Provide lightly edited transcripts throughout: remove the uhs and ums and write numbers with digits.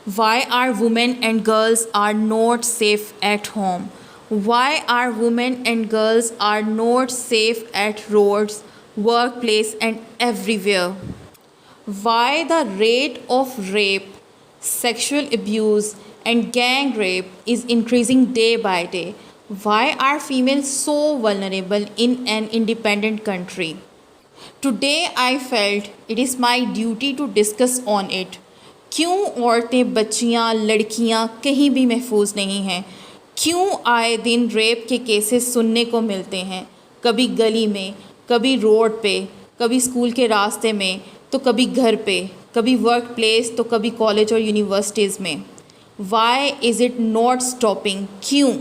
Why are women and girls are not safe at home? Why are women and girls are not safe at roads, workplace and everywhere? Why the rate of rape, sexual abuse and gang rape is increasing day by day? Why are females so vulnerable in an independent country? Today I felt it is my duty to discuss on it. کیوں عورتیں بچیاں لڑکیاں کہیں بھی محفوظ نہیں ہیں؟ کیوں آئے دن ریپ کے کیسز سننے کو ملتے ہیں؟ کبھی گلی میں، کبھی روڈ پہ، کبھی اسکول کے راستے میں، تو کبھی گھر پہ، کبھی ورک پلیس تو کبھی کالج اور یونیورسٹیز میں۔ Why is it not stopping? کیوں؟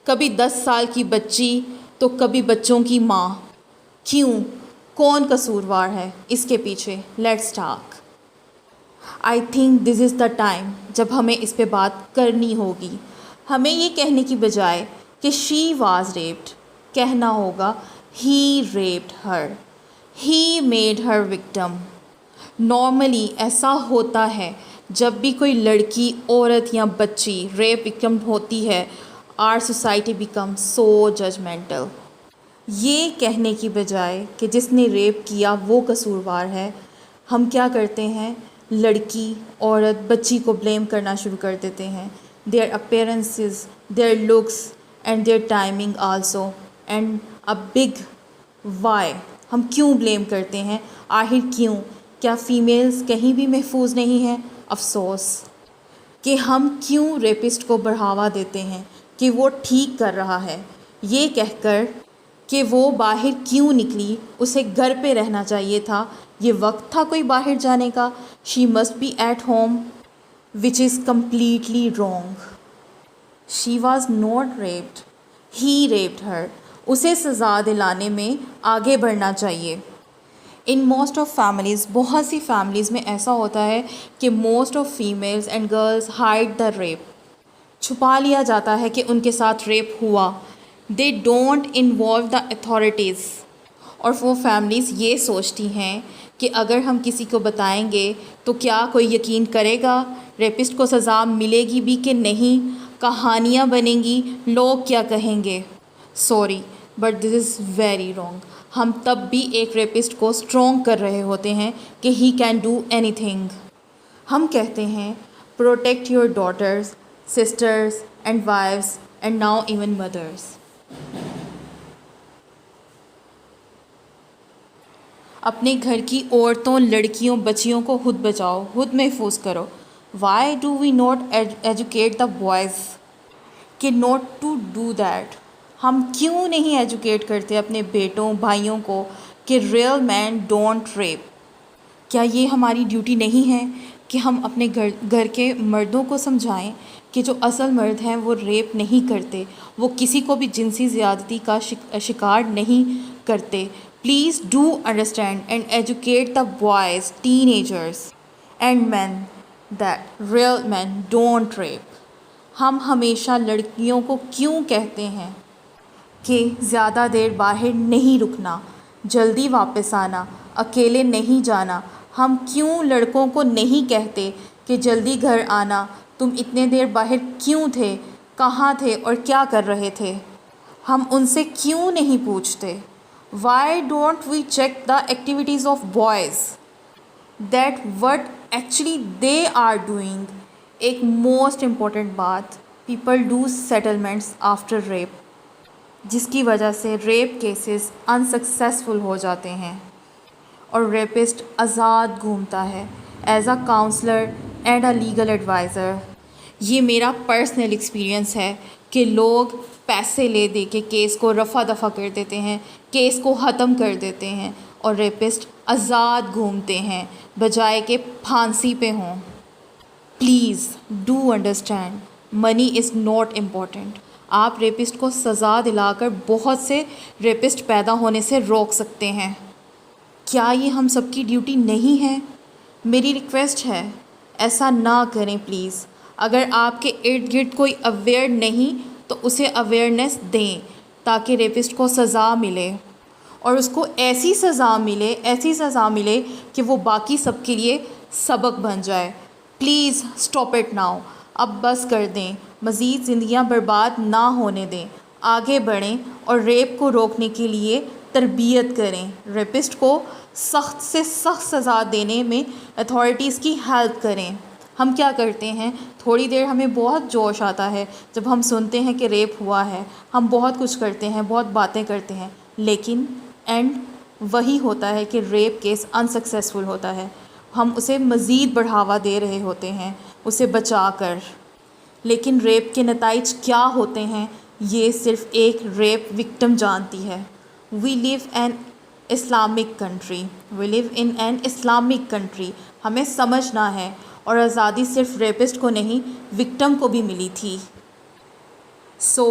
کبھی 10 سال کی بچی تو کبھی بچوں کی ماں۔ کیوں؟ کون قصوروار ہے اس کے پیچھے؟ Let's talk. I think this is the time جب ہمیں اس پہ بات کرنی ہوگی۔ ہمیں یہ کہنے کی بجائے کہ شی واز ریپڈ، کہنا ہوگا he raped her, he made her victim. Normally ایسا ہوتا ہے جب بھی کوئی لڑکی، عورت یا بچی ریپ وکٹم ہوتی ہے، our society become so judgmental. یہ کہنے کی بجائے کہ جس نے ریپ کیا وہ قصوروار ہے، ہم کیا کرتے ہیں؟ لڑکی، عورت، بچی کو بلیم کرنا شروع کر دیتے ہیں۔ Their appearances, their looks and their timing also, and a big why. ہم کیوں بلیم کرتے ہیں؟ آخر کیوں؟ کیا فیمیلز کہیں بھی محفوظ نہیں ہیں؟ افسوس کہ ہم کیوں ریپسٹ کو بڑھاوا دیتے ہیں کہ وہ ٹھیک کر رہا ہے، یہ کہہ کر کہ وہ باہر کیوں نکلی، اسے گھر پہ رہنا چاہیے تھا، یہ وقت تھا کوئی باہر جانے کا، she must be at home, which is completely wrong. She was not raped, he raped her. اسے سزا دلانے میں آگے بڑھنا چاہیے۔ ان موسٹ آف فیملیز، بہت سی فیملیز میں ایسا ہوتا ہے کہ most of families and girls hide the rape, چھپا لیا جاتا ہے کہ ان کے ساتھ ریپ ہوا۔ They don't involve the authorities, اور وہ فیملیز یہ سوچتی ہیں کہ اگر ہم کسی کو بتائیں گے تو کیا کوئی یقین کرے گا؟ ریپسٹ کو سزا ملے گی بھی کہ نہیں؟ کہانیاں بنیں گی، لوگ کیا کہیں گے؟ Sorry but this is very wrong. ہم تب بھی ایک ریپسٹ کو اسٹرانگ کر رہے ہوتے ہیں کہ he can do anything. ہم کہتے ہیں protect your daughters, sisters and wives and now even mothers. اپنے گھر کی عورتوں، لڑکیوں، بچیوں کو خود بچاؤ، خود محفوظ کرو۔ Why do we not educate the boys کہ ناٹ ٹو ڈو دیٹ؟ ہم کیوں نہیں ایجوکیٹ کرتے اپنے بیٹوں، بھائیوں کو کہ ریئل مین ڈونٹ ریپ؟ کیا یہ ہماری ڈیوٹی نہیں ہے کہ ہم اپنے گھر کے مردوں کو سمجھائیں کہ جو اصل مرد ہیں وہ ریپ نہیں کرتے، وہ کسی کو بھی جنسی زیادتی کا شکار نہیں کرتے؟ Please do understand and educate the boys, teenagers and men that real men don't rape. ہم ہمیشہ لڑکیوں کو کیوں کہتے ہیں کہ زیادہ دیر باہر نہیں رکنا، جلدی واپس آنا، اکیلے نہیں جانا؟ ہم کیوں لڑکوں کو نہیں کہتے کہ جلدی گھر آنا، تم اتنے دیر باہر کیوں تھے، کہاں تھے اور کیا کر رہے تھے؟ ہم ان سے کیوں نہیں پوچھتے؟ Why don't we check the activities of boys that what actually they are doing? ایک موسٹ امپورٹنٹ بات، people do settlements after rape, جس کی وجہ سے ریپ کیسز انسکسیسفل ہو جاتے ہیں اور ریپسٹ آزاد گھومتا ہے as a counsellor and a legal adviser. یہ میرا پرسنل ایکسپیرئنس ہے کہ لوگ پیسے لے دے کے کیس کو رفع دفع کر دیتے ہیں، کیس کو ختم کر دیتے ہیں، اور ریپسٹ آزاد گھومتے ہیں بجائے کہ پھانسی پہ ہوں۔ Please do understand, money is not important. آپ ریپسٹ کو سزا دلا کر بہت سے ریپسٹ پیدا ہونے سے روک سکتے ہیں۔ کیا یہ ہم سب کی ڈیوٹی نہیں ہے؟ میری ریکویسٹ ہے ایسا نہ کریں پلیز۔ اگر آپ کے ارد گرد کوئی اویئر نہیں تو اسے اویئرنیس دیں تاکہ ریپسٹ کو سزا ملے، اور اس کو ایسی سزا ملے کہ وہ باقی سب کے لیے سبق بن جائے۔ Please stop it now. اب بس کر دیں. مزید زندگیاں برباد نہ ہونے دیں. آگے بڑھیں اور ریپ کو روکنے کے لیے تربیت کریں. ریپسٹ کو سخت سے سخت سزا دینے میں اتھارٹیز کی ہیلپ کریں. ہم کیا کرتے ہیں، تھوڑی دیر ہمیں بہت جوش آتا ہے جب ہم سنتے ہیں کہ ریپ ہوا ہے. ہم بہت کچھ کرتے ہیں، بہت باتیں کرتے ہیں، لیکن اینڈ وہی ہوتا ہے کہ ریپ کیس انسکسیسفل ہوتا ہے. ہم اسے مزید بڑھاوا دے رہے ہوتے ہیں اسے بچا کر. لیکن ریپ کے نتائج کیا ہوتے ہیں یہ صرف ایک ریپ وکٹم جانتی ہے. We live an Islamic country. We live in an Islamic country. ہمیں سمجھنا ہے، اور آزادی صرف ریپسٹ کو نہیں، وکٹم کو بھی ملی تھی. سو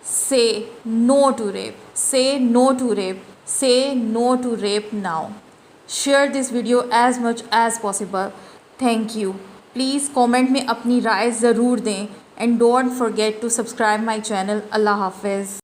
سے no to rape. Say no to rape. Say no to rape now. Share this video as much as possible. Thank you. Please comment میں اپنی رائے ضرور دیں. And don't forget to subscribe my channel. اللہ حافظ.